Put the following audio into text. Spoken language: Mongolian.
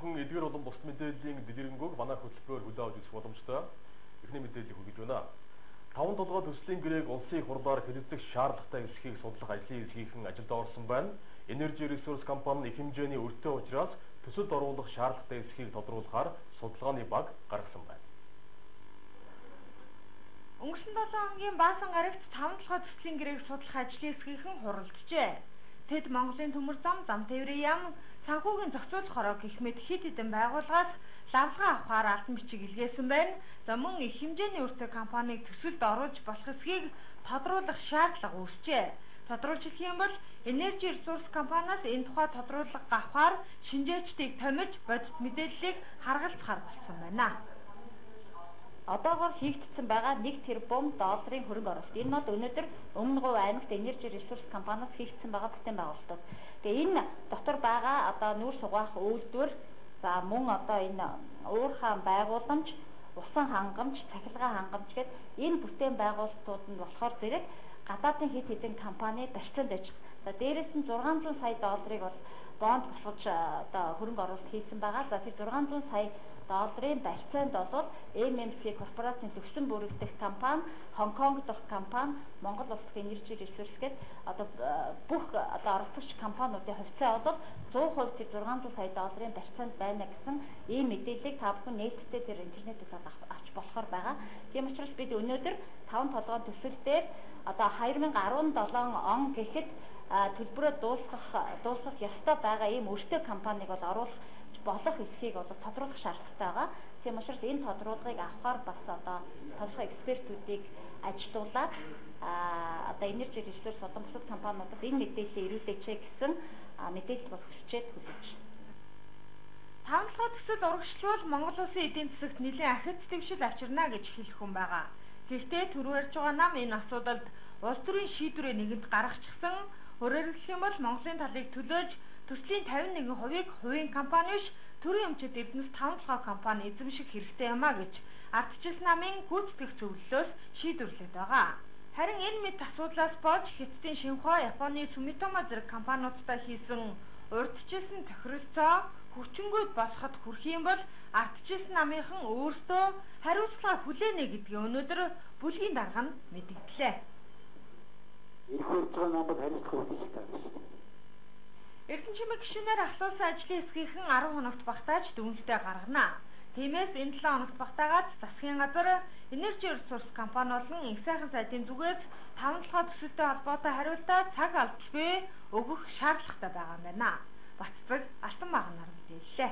бүхэн эдгээр болон бус мэдээллийн дэлгэрэнгүй манай хөтөлбөр хөдөө авч үзэх боломжтой. Эхний мэдээллийг хүргэж байна. 5 толгой төслийн гэрээг улсын хурлаар хэлэлцэх шаардлагатай эсхийг судлах ажлын эрхийнхэн ажилд орсон байна. Energy Resource компани их хэмжээний өртөө учраас төсөлд оруулах шаардлагатай эсхийг тодруулахаар судалгааны баг гаргасан байна. Өнгөрсөн 7 хоногийн Баасан гарагт 5 толгой төслийн гэрээг судлах ажлын эрхийнхэн хуралджээ. Тэд Монголын төмөр зам тээврийн яам, санхүүгийн зохицуулах хороо гэх мэт хэд хэдэн байгууллагаас лавлага авахаар албан бичиг илгээсэн байна. За мөн их хэмжээний өртөө компанийг төсөлд оруулж болох эсхийг тодруулах шаардлага үүсжээ. Тодруулж хэлэх юм бол Energy Resource компаниас энэ тухай тодруулга авахаар шинжээчдийг томилж бодит мэдээллийг харгалзахаар болсон байна. Одоогоор хийгдсэн байгаа 1 тэрбум долларын хөрөнгө оруулалт. Энэ бол өнөөдөр Өмнөговь аймагт Energy Resource компаниас хийгдсэн байгаа бүтээн байгуулалтууд. Тэгээ энэ дотор байгаа одоо нүүр сугаах үйлдвэр, за мөн одоо энэ уурхаан байгууламж, усан хангамж, цахилгаан хангамж гэдэг энэ бүтээн байгуулалтууд нь болохоор зэрэг гадаадын хэд хэдэн компани барьцаанд ажиг. За дээрээс нь 600 сая долларыг бол бонд босгож одоо хөрөнгө оруулалт хийсэн байгаа. За тэр 600 сая долларын барьцаанд бол MMC корпорацийн төвшин бүрэлдэх компани, Хонконг дахь компани, Монгол улсын Energy Resource гэдэг одоо бүх одоо оролцогч компаниудын хувьцаа бол 100% тэр 600 сая долларын барьцаанд байна гэсэн ийм мэдээллийг та бүхэн нийтдээ тэр интернетээс авч болохоор байгаа. Тийм учраас бид өнөөдөр 5 толгой төсөл дээр одоо 2017 он гэхэд төлбөрөө дуусгах ёстой байгаа ийм өртөө компанийг бол оруулах болох эсхийг бол тодруулах шаардлагатай байгаа. Тийм учраас энэ тодруулгыг авахар бас одоо тодорхой экспертүүдийг ажилуулад одоо Energy Resource болон бусад компаниудад энэ мэдээллийг ирүүлээч гэсэн мэдээлэл бол хүсчээд хүлээж байна. Тавлага төсөл урагшлуул Монгол улсын эдийн засагт нэлээд ахиц дэвшил авчирна гэж хэлэх хүн байгаа. Гэхдээ түрүү ярьж байгаа нам энэ асуудалд улс төрийн шийдвэрээ нэгэнд гаргачихсан. Өөрөөр хэлэх юм бол Монголын талыг төлөөж төслийн 51%-ийг хувийн компани биш төрийн өмчөд эднэс 5 толгой компани эзэмших хэрэгтэй юмаа гэж ардчилсан намын гүйцэтгэх зөвлөлөөс шийдвэрлээд байгаа. Харин энэ мэт асуудлаас болж Хятадын Шинхуа, Японы Sumitomo зэрэг компаниудтай хийсэн урьдчилсан тохиролцоо хүчингүйд босоход хүрэх юм бол ардчилсан намынхан өөрсдөө хариуцлага хүлээнэ гэдгийг өнөөдөр бүлгийн дарга нь мэдгдлээ. Эрдэнэ чимэг гишүүнээр асуусан ажлын эсгийнхэн 10 хоногт багтааж дүнэлтээ гаргана. Тиймээс энэ 7 хоногт багтаагаад засгийн газар Energy Resource компани болон их сайхан сайдын зүгээс 5 толгой төсөлтэй холбоотой хариултаа цаг алдалгүй өгөх шаардлагатай байгаа юм байна. Баццэг Алтан багнаар мэдээллээ.